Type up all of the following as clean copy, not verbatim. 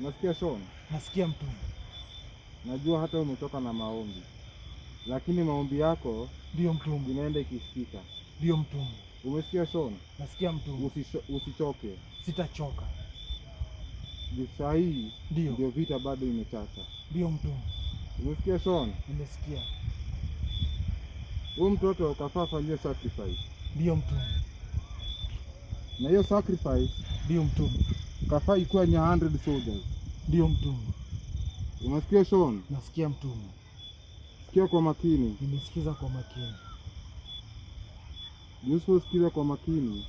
Unasikia Sean? Nasikia mtume. Najua hata umetoka na maombi, lakini maombi yako ndio mtume inaenda ikisikika. Ndio mtume. Umesikia Sean? Nasikia mtume. Usichoke. Sitachoka. Saa hii ndio vita bado imechacha. Ndio mtume. Umesikia Sean? Nimesikia. Huyu mtoto kafaa fanyia sacrifice. Ndio mtume. Na hiyo sacrifice ndio mtume kafaa ikuwa 100 soldiers. Ndio mtume. Unasikia Sean? Nasikia mtume. Sikia kwa makini. Nimesikiza kwa makini. Usiposikiza kwa makini,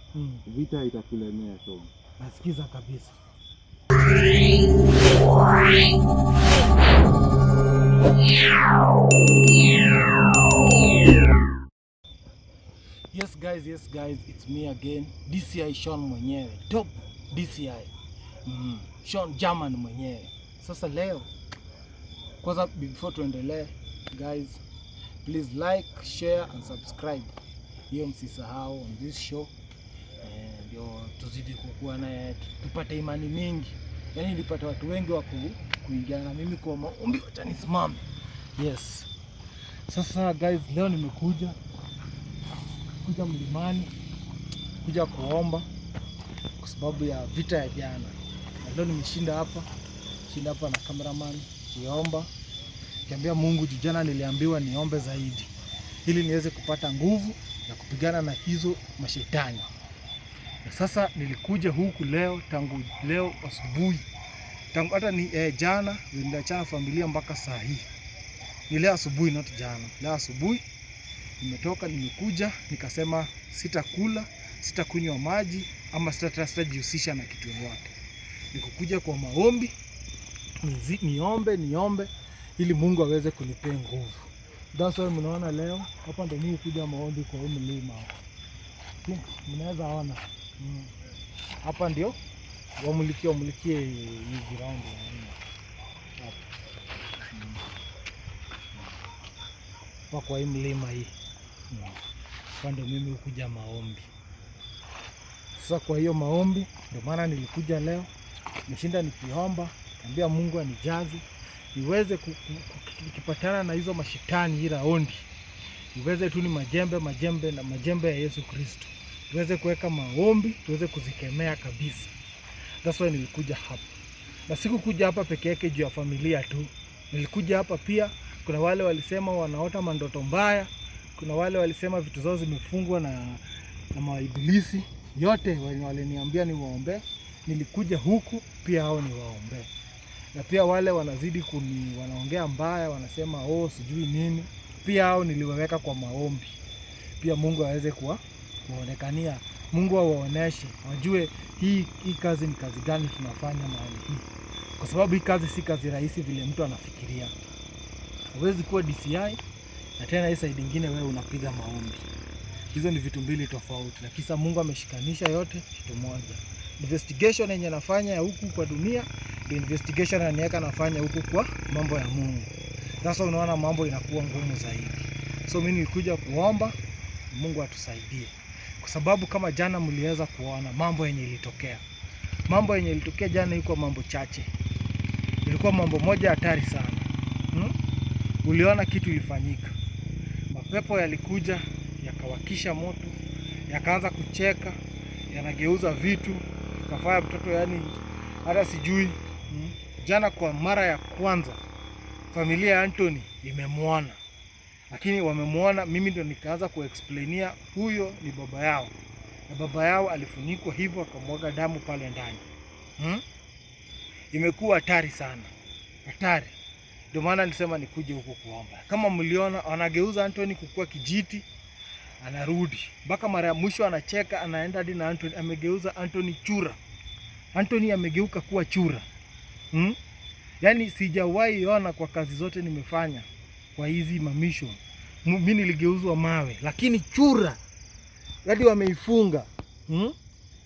vita itakulemea Sean. Nasikiza kabisa. Yes guys, it's me again. DCI Sean mwenyewe. Top DCI. Sean German mwenyewe. Sasa leo, kwanza before tuendelee, guys, please like, share and subscribe. Hiyo msisahau on this show. Ndio tuzidi kukua na tupate imani mingi. Yaani nilipata watu wengi wa kuingia na mimi kwa maombi watanisimama. Yes. Sasa guys, leo nimekuja mlimani kuja kuomba kwa sababu ya vita ya jana. Na leo nimeshinda hapa na cameraman kiomba. Niambia Mungu jana niliambiwa niombe zaidi ili niweze kupata nguvu ya kupigana na hizo mashetani. Na sasa nilikuja huku leo, tangu leo asubuhi. Tangu hata ni jana niliachana familia mpaka saa hii. Ni leo asubuhi, not jana. Leo asubuhi nimetoka, nimekuja nikasema sitakula, sitakunywa maji ama sitajihusisha na kitu yoyote. Nikukuja kwa maombi, niombe ili Mungu aweze kunipea nguvu. That's why mnaona leo hapa ndio mimi kuja maombi kwa mlima hapa. Mnaweza ona. Hapa ndio wamulikie hizi round hapa. Kwa hii mlima hii. Hapa ndio mimi kuja maombi. Sasa kwa hiyo maombi ndio maana nilikuja leo. Nimeshinda nikiomba, niambia Mungu anijaze niweze kukipatana na hizo mashetani hii raundi. Niweze tu ni majembe ya Yesu Kristo. Tuweze kuweka maombi, tuweze kuzikemea kabisa. That's why nilikuja hapa. Na sikukuja hapa peke yake juu ya familia tu. Nilikuja hapa pia, kuna wale walisema wanaota mandoto mbaya, kuna wale walisema vitu zao zimefungwa na maibilisi. Yote waliniambia niwaombe. Nilikuja huku pia hao niwaombe. Na pia wale wanazidi wanaongea mbaya, wanasema sijui nini, pia hao niliwaweka kwa maombi. Pia Mungu aweze kuonekania, Mungu awaoneshe, wajue hii kazi ni kazi gani tunafanya mahali hii. Kwa sababu hii kazi si kazi rahisi vile mtu anafikiria. Huwezi kuwa DCI na tena hii side nyingine wewe unapiga maombi. Hizo ni vitu mbili tofauti, lakini sasa Mungu ameshikanisha yote kitu moja. Investigation yenye nafanya ya huku kwa dunia, the investigation ananiweka nafanya huku kwa mambo ya Mungu. Sasa unaona mambo inakuwa ngumu zaidi. So mimi nilikuja kuomba Mungu atusaidie. Kwa sababu kama jana mliweza kuona mambo yenye ilitokea. Mambo yenye ilitokea jana ilikuwa mambo chache. Ilikuwa mambo moja hatari sana. Uliona kitu ilifanyika. Mapepo yalikuja, yakawakisha moto, yakaanza kucheka, yanageuza vitu, kafaya mtoto yani hata sijui. Jana kwa mara ya kwanza familia ya Anthony imemwona. Lakini wamemuona, mimi ndio nikaanza kuexplainia huyo ni baba yao. Na baba yao alifunikwa hivyo akamwaga damu pale ndani. Imekuwa hatari sana. Hatari. Ndio maana nilisema nikuje huko kuomba. Kama mliona anageuza Anthony kukua kijiti, anarudi. Mpaka mara ya mwisho anacheka, anaenda hadi na Anthony, amegeuza Anthony chura. Anthony amegeuka kuwa chura. Yaani sijawahi ona kwa kazi zote nimefanya kwa hizi mamisho. Mimi niligeuzwa mawe, lakini chura hadi wameifunga.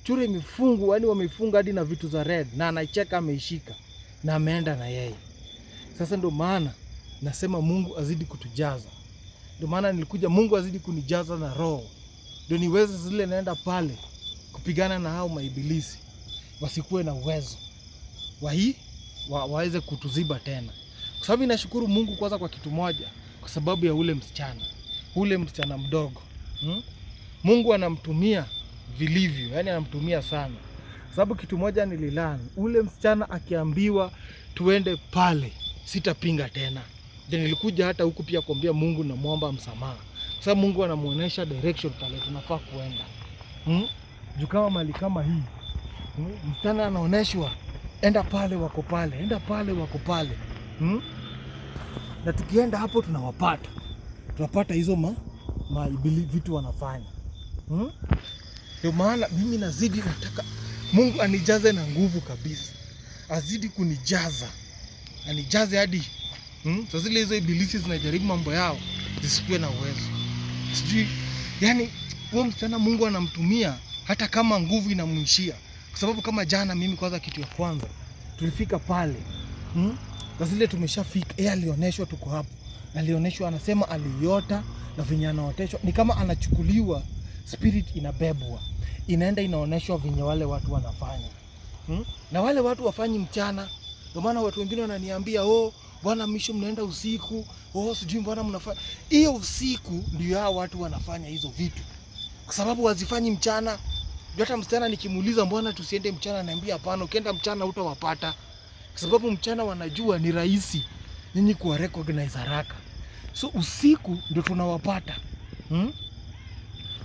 Chura imefungwa, yani wameifunga hadi na vitu za red, na anaicheka ameishika na ameenda na yeye. Sasa ndio maana nasema Mungu azidi kutujaza. Ndio maana nilikuja, Mungu azidi kunijaza na roho. Ndio niweze zile naenda pale kupigana na hao maibilisi. Wasikuwe na uwezo wa hii waweze kutuziba tena. Kwa sababu ninashukuru Mungu kwanza kwa kitu moja, kwa sababu ya ule msichana mdogo. Mungu anamtumia vilivyo, yani anamtumia sana. Sababu kitu moja nililani, ule msichana akiambiwa tuende pale, sitapinga tena. Nilikuja hata huku pia kuambia Mungu na muomba msamaha. Sababu Mungu anamuonesha direction pale tunafaa kuenda. Juu kama mali kama hii, msichana anaoneshwa enda pale wako pale, enda pale wako pale. Na tukienda hapo tunapata hizo vitu wanafanya. Ndio maana mimi nazidi nataka Mungu anijaze na nguvu kabisa. Azidi kunijaza. Anijaze hadi sasa zile hizo ibilisi zinajaribu mambo yao zisikuwe na uwezo. Sijui yani huyo msichana Mungu anamtumia hata kama nguvu inamuishia. Kwa sababu kama jana mimi kwanza kitu ya kwanza tulifika pale. Kwa zile tumeshafika, yeye alioneshwa tuko hapo. Alioneshwa anasema aliota na venye anaoteshwa ni kama anachukuliwa, spirit inabebwa. Inaenda inaoneshwa venye wale watu wanafanya. Na wale watu wafanyi mchana. Ndio maana watu wengine wananiambia, bwana misho mnaenda usiku, sijui mbona mnafanya. Hiyo usiku ndio hao watu wanafanya hizo vitu. Kwa sababu wazifanyi mchana. Hata msichana nikimuuliza mbona tusiende mchana, ananiambia hapana, ukienda mchana hutawapata. Kwa sababu mchana wanajua ni rahisi nyinyi kuwa recognize haraka. So usiku ndio tunawapata.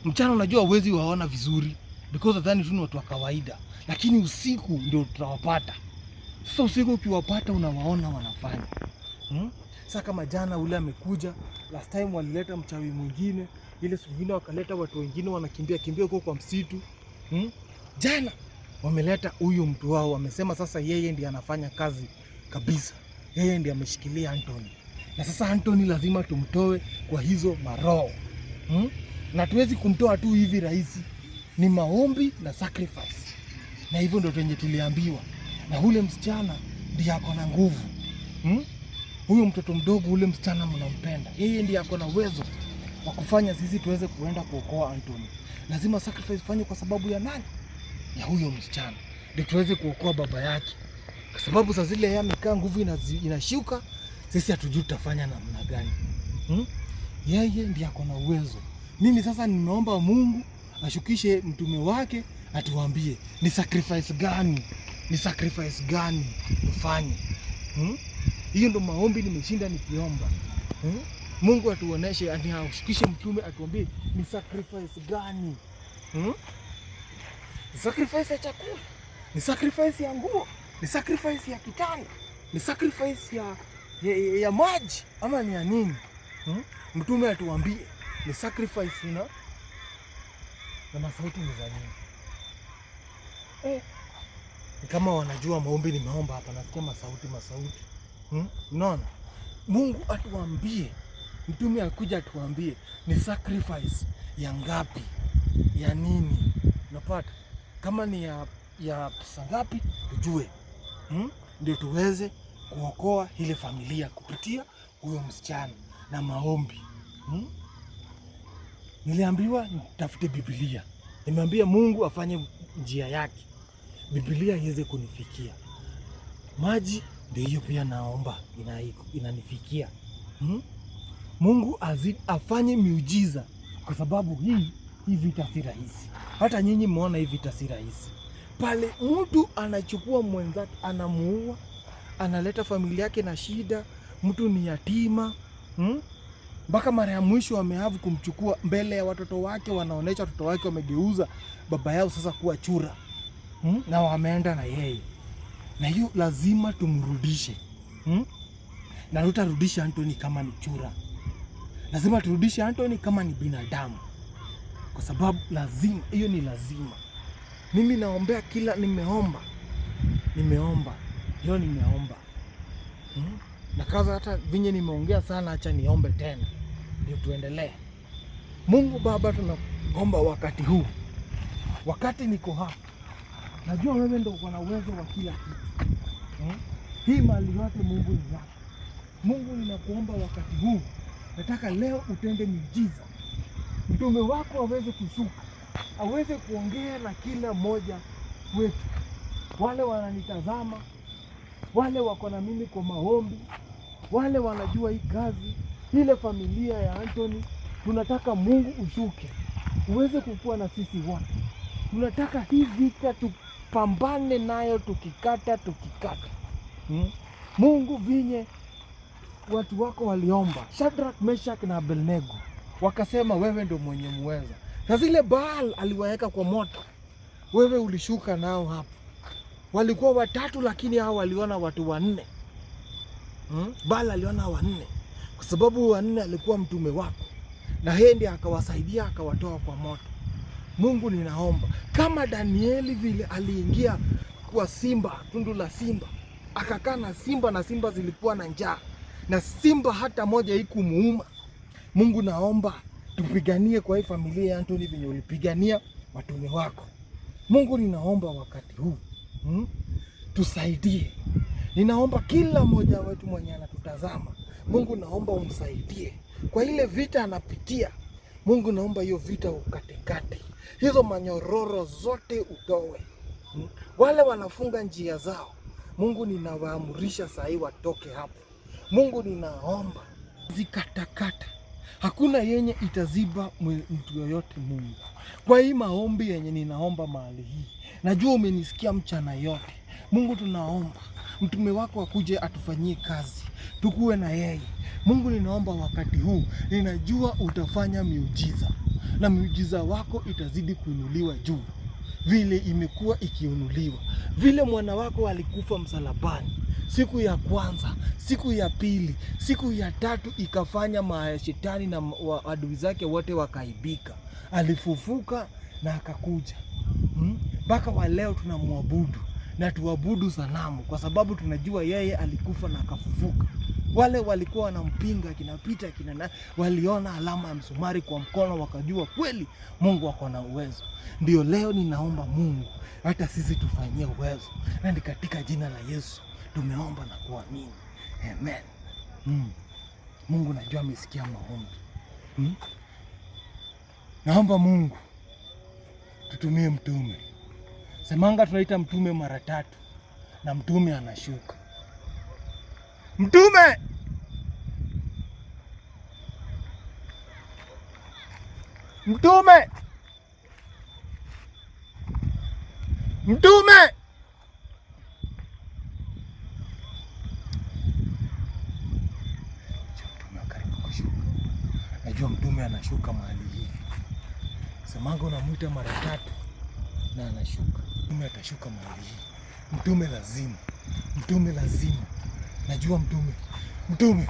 Mchana unajua huwezi waona vizuri because nadhani tu ni watu wa kawaida, lakini usiku ndio tutawapata. Sasa usiku ukiwapata unawaona wanafanya. Sasa kama jana ule amekuja, last time walileta mchawi mwingine, ile siku nyingine wakaleta watu wengine wanakimbia huko kwa msitu. Jana wameleta huyu mtu wao, wamesema sasa yeye ndiye anafanya kazi kabisa. Yeye ndiye ameshikilia Anthony. Na sasa Anthony lazima tumtoe kwa hizo maroho. Na tuwezi kumtoa tu hivi rahisi. Ni maombi na sacrifice. Na hivyo ndio tenye tuliambiwa. Na ule msichana ndiye ako na nguvu. Huyo mtoto mdogo ule msichana mnampenda. Yeye ndiye ako na uwezo wa kufanya sisi tuweze kuenda kuokoa Anthony. Lazima sacrifice fanye kwa sababu ya nani? Ya huyo msichana. Ndio tuweze kuokoa baba yake. Kwa sababu saa zile yeye amekaa nguvu inashuka, sisi hatujui tutafanya namna gani. Yeye ndiye ako na uwezo. Mimi sasa nimeomba Mungu ashukishe mtume wake atuambie ni sacrifice gani? Ni sacrifice gani tufanye? Hiyo ndo maombi nimeshinda nikiomba. Mungu atuoneshe, ashukishe mtume atuambie ni sacrifice gani? Ni sacrifice ya chakula, ni sacrifice ya nguo, ni sacrifice ya kitanda, ni sacrifice ya maji ama ni ya nini? Mtume atuambie ni sacrifice na masauti ni za nini? Ni kama wanajua maombi nimeomba hapa, nasikia masauti. Unaona? Mungu atuambie, mtume akuja atuambie ni sacrifice ya ngapi? Ya nini? Unapata? Kama ni ya pesa ngapi tujue. Ndio tuweze kuokoa ile familia kupitia huyo msichana na maombi. Niliambiwa nitafute Biblia. Nimeambia Mungu afanye njia yake. Biblia iweze kunifikia. Maji ndio hiyo pia naomba inanifikia. Mungu afanye miujiza kwa sababu hii vita si rahisi. Hata nyinyi mmeona hii vita si rahisi. Pale mtu anachukua mwenzake anamuua, analeta familia yake na shida, mtu ni yatima. Mpaka mara ya mwisho wamehavu kumchukua mbele ya watoto wake, wanaonesha watoto wake wamegeuza baba yao sasa kuwa chura. Na wameenda na yeye. Na hiyo lazima tumrudishe. Na tutarudisha Anthony kama ni chura. Lazima turudishe Anthony kama ni binadamu. Kwa sababu lazima, hiyo ni lazima. Mimi naombea kila nimeomba. Hiyo nimeomba. Na kaza hata vinye nimeongea sana, acha niombe tena. Ndio tuendelee. Mungu Baba, tunaomba wakati huu. Wakati niko hapa. Najua wewe ndio uko na uwezo wa kila kitu. Hii mali yote Mungu ni yako. Mungu ninakuomba wakati huu. Nataka leo utende miujiza. Mtume wako aweze kushuka. Aweze kuongea na kila mmoja wetu. Wale wananitazama, wale wako na mimi kwa maombi, wale wanajua hii kazi, ile familia ya Anthony, tunataka Mungu ushuke uweze kukua na sisi wote. Tunataka hii vita tupambane nayo tukikata. Mungu vinye watu wako waliomba, Shadrach, Meshach na Abednego, wakasema wewe ndo mwenye muweza. Na zile Baal aliwaeka kwa moto, wewe ulishuka nao hapo. Walikuwa 3 lakini hao waliona watu 4. Baal aliona 4 kwa sababu 4 alikuwa mtume wako, na yeye ndiye akawasaidia akawatoa kwa moto. Mungu, ninaomba kama Danieli vile aliingia kwa simba, tundu la simba, akakaa na simba, na simba zilikuwa na njaa, na simba hata moja haikumuuma. Mungu, naomba tupiganie kwa hii familia ya Anthony venye ulipigania watume wako. Mungu, ninaomba wakati huu tusaidie. Ninaomba kila mmoja wetu mwenye anatutazama, Mungu naomba umsaidie kwa ile vita anapitia. Mungu naomba hiyo vita ukatekate, hizo manyororo zote utowe. Wale wanafunga njia zao, Mungu ninawaamurisha saa hii watoke hapo. Mungu ninaomba zikatakata, hakuna yenye itaziba mtu yoyote. Mungu, kwa hii maombi yenye ninaomba mahali hii, najua umenisikia mchana yote. Mungu, tunaomba mtume wako akuje atufanyie kazi, tukuwe na yeye. Mungu, ninaomba wakati huu, ninajua utafanya miujiza, na miujiza wako itazidi kuinuliwa juu vile imekuwa ikiinuliwa. Vile mwana wako alikufa msalabani, siku ya kwanza, siku ya pili, siku ya 3 ikafanya mashetani na adui zake wote wakaibika. Alifufuka na akakuja mpaka wa leo tunamwabudu na tuabudu sanamu, kwa sababu tunajua yeye alikufa na akafufuka. Wale walikuwa wanampinga kinapita kinana, waliona alama ya msumari kwa mkono, wakajua kweli Mungu ako na uwezo. Ndio leo ninaomba Mungu hata sisi tufanyie uwezo, na ni katika jina la Yesu tumeomba na kuamini, amen. Mungu najua amesikia maombi. Naomba Mungu tutumie mtume. Semanga tunaita mtume mara 3 na mtume anashuka. Mtume! Mtume! Mtume! Mtume karibu kushuka. Najua mtume anashuka mahali hii. Semanga unamuita mara 3 na anashuka. Mtume atashuka mahali hii. Mtume lazima. Najua mtume.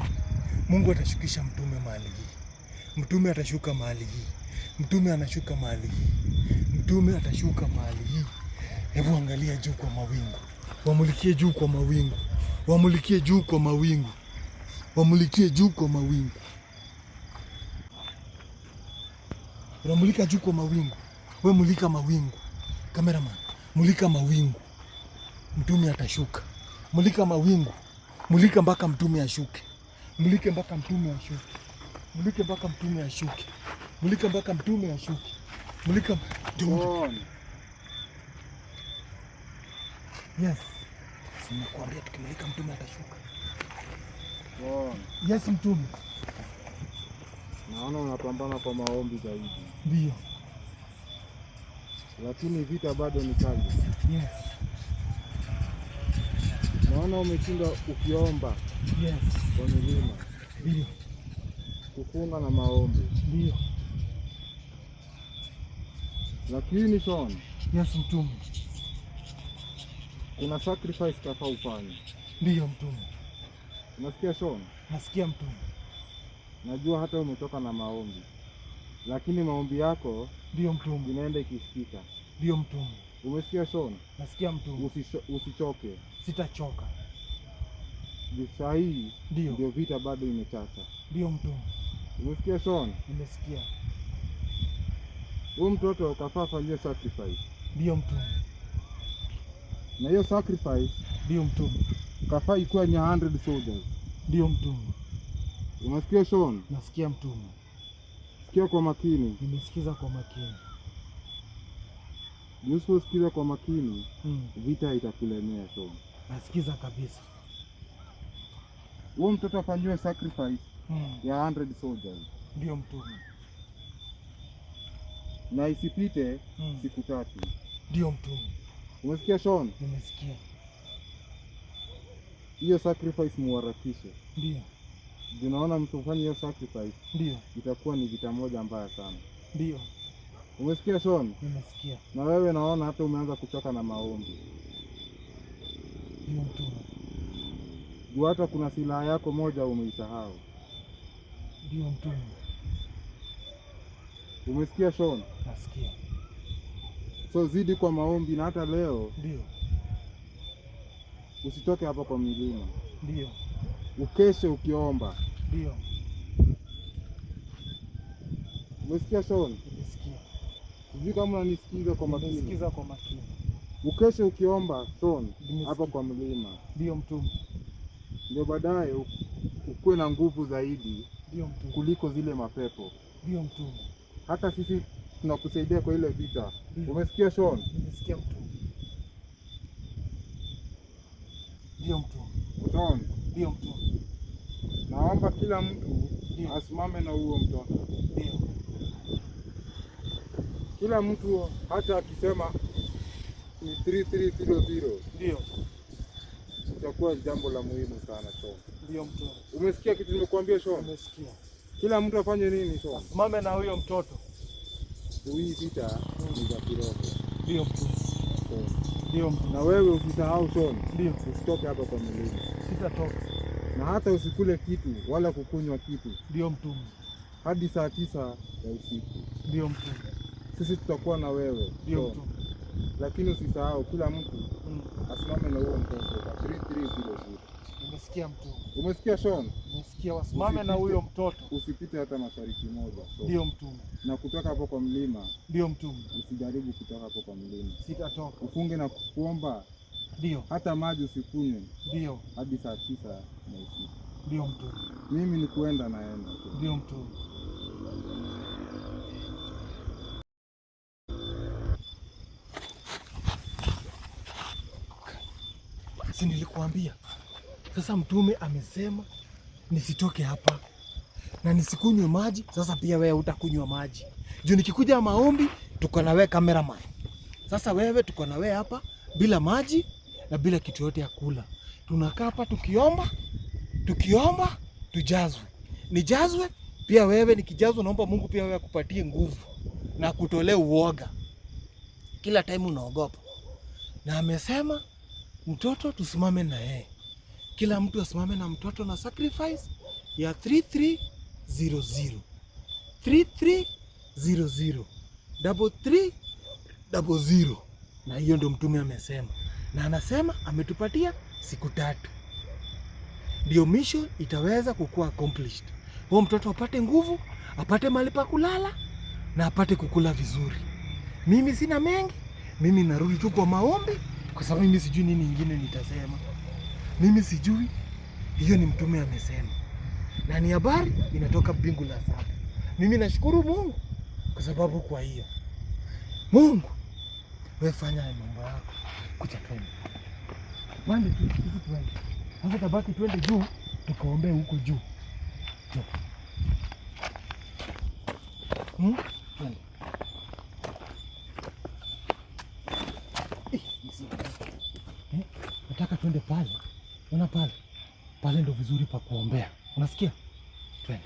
Mungu atashukisha mtume mahali hii. Mtume atashuka mahali hii. Mtume anashuka mahali hii. Mtume atashuka mahali hii. Hebu angalia juu kwa mawingu. Wamulikie juu kwa mawingu. Wamulikie juu kwa mawingu. Wamulikie juu kwa mawingu. Unamulika juu kwa mawingu. Wewe mulika mawingu. Cameraman, mulika mawingu. Mtume atashuka. Mulika mawingu. Mulika mpaka mtume ashuke. Mulike mpaka mtume ashuke. Mulike mpaka mtume ashuke. Mulika mpaka mtume ashuke. Mulika Yes. Nimekuambia tukimulika mtume atashuka. Yes, mtume. Naona unapambana kwa maombi zaidi. Ndio. Lakini vita bado ni kali. Yes. Naona umeshinda ukiomba. Yes. Kwa milima. Ndio. Kufunga na maombi. Ndio. Lakini Sean. Yes, mtume. Kuna sacrifice kafaa ufanye. Ndio mtume. Unasikia Sean? Nasikia mtume. Najua hata umetoka na maombi, lakini maombi yako ndio mtume inaenda ikisikika. Ndio mtume. Umesikia Sean? Nasikia mtume. Usichoke. Sitachoka. Saa hii ndio vita bado imechacha. Ndio mtume. Umesikia Sean? Nimesikia. Huyu mtoto kafaa fanyie sacrifice. Ndio mtume. Na hiyo sacrifice ndio mtume kafaa ikuwa 100 soldiers. Ndio mtume. Unasikia Sean? Nasikia mtume. Sikia kwa makini. Nimesikiza kwa makini. Usiposikiza kwa makini, vita itakulemea Sean. Nasikiza kabisa. Huo mtoto afanyiwe sacrifice ya 100 soldiers. Ndio mtume. Na isipite siku 3. Ndio mtume. Umesikia Sean? Nimesikia. Hiyo sacrifice muharakishe. Ndio. Unaona msifanye hiyo sacrifice. Ndio. Itakuwa ni vita moja mbaya sana. Ndio. Umesikia Sean? Nimesikia. Na wewe naona hata umeanza kuchoka na maombi. Ndio mtume. Juu hata kuna silaha yako moja umeisahau. Ndio mtume. Umesikia Sean? Nasikia. So zidi kwa maombi, na hata leo ndio usitoke hapa kwa milima. Ndio. Ukeshe ukiomba. Ndio. Umesikia Sean? Nimesikia. Sijui kama unanisikiza kwa makini. Nimesikiza kwa makini. Ukeshe ukiomba Sean hapa kwa milima. Ndio mtume. Ndio baadaye ukuwe na nguvu zaidi. Ndio mtume. Kuliko zile mapepo. Ndio mtume. Hata sisi tunakusaidia kwa ile vita. Umesikia Sean? Nimesikia mtume. Ndio mtume. Sean? Ndio mtume. Naomba kila mtu asimame na huo mtoto. Ndio. Kila mtu hata akisema 3300 ndio itakuwa jambo la muhimu sana Sean. Ndio mtoto. Umesikia kitu nimekuambia Sean? Umesikia. Kila mtu afanye nini Sean? Asimame na huyo mtoto. Hii vita ni za kiroho. Ndio mtoto. Ndio mtoto. Na wewe usisahau Sean. Ndio. Usitoke hapa kwa milima. Sitatoka. Na hata usikule kitu wala kukunywa kitu. Ndio mtume. Hadi saa 9 ya usiku. Ndio mtume. Sisi tutakuwa na wewe. Ndio mtume. Lakini usisahau kila mtu asimame na huo mtoto kwa 3300. Nimesikia mtume. Umesikia Sean? Nimesikia, wasimame na huyo mtoto. Usipite hata mashariki moja. Ndio mtume. Na kutoka hapo kwa mlima. Ndio mtume. Usijaribu kutoka hapo kwa mlima. Sitatoka. Ufunge na kuomba. Ndio. Hata maji usikunywe. Ndio. Hadi saa 9 na usiku. Ndio mtume. Mimi ni kuenda naenda. Ndio mtume. Si nilikuambia? Sasa mtume amesema nisitoke hapa na nisikunywe maji. Sasa pia wewe utakunywa maji. Juu nikikuja maombi tuko na wewe cameraman. Sasa wewe tuko na wewe hapa bila maji na bila kitu yote ya kula. Tunakaa hapa tukiomba tujazwe. Nijazwe pia wewe, nikijazwa naomba Mungu pia wewe akupatie nguvu na kutolee uoga. Kila time unaogopa. Na amesema mtoto tusimame na yeye. Kila mtu asimame na mtoto na sacrifice ya 3300. 3300. 3300. Na hiyo ndio mtume amesema. Na anasema ametupatia siku 3. Ndio mission itaweza kukuwa accomplished. Huyo mtoto apate nguvu, apate mahali pa kulala na apate kukula vizuri. Mimi sina mengi. Mimi narudi tu kwa maombi kwa sababu mimi sijui nini nyingine nitasema. Mimi sijui. Hiyo ni mtume amesema. Na ni habari inatoka mbingu la 7. Mimi nashukuru Mungu kwa sababu kwa hiyo. Mungu, wewe fanya mambo yako. Kucha twende. Twende tu, twende. Sasa tabaki twende juu, tukaombee huko juu. Twende. Nataka twende pale. Unaona pale? Pale ndo vizuri pa kuombea. Unasikia? Twende.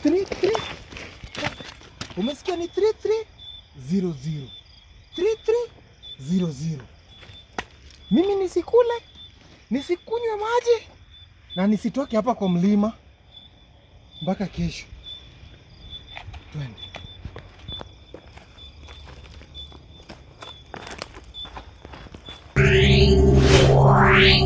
33. Umesikia ni 3300. 3300. Mimi nisikule, nisikunywe maji na nisitoke hapa kwa mlima mpaka kesho. Twende. Wow.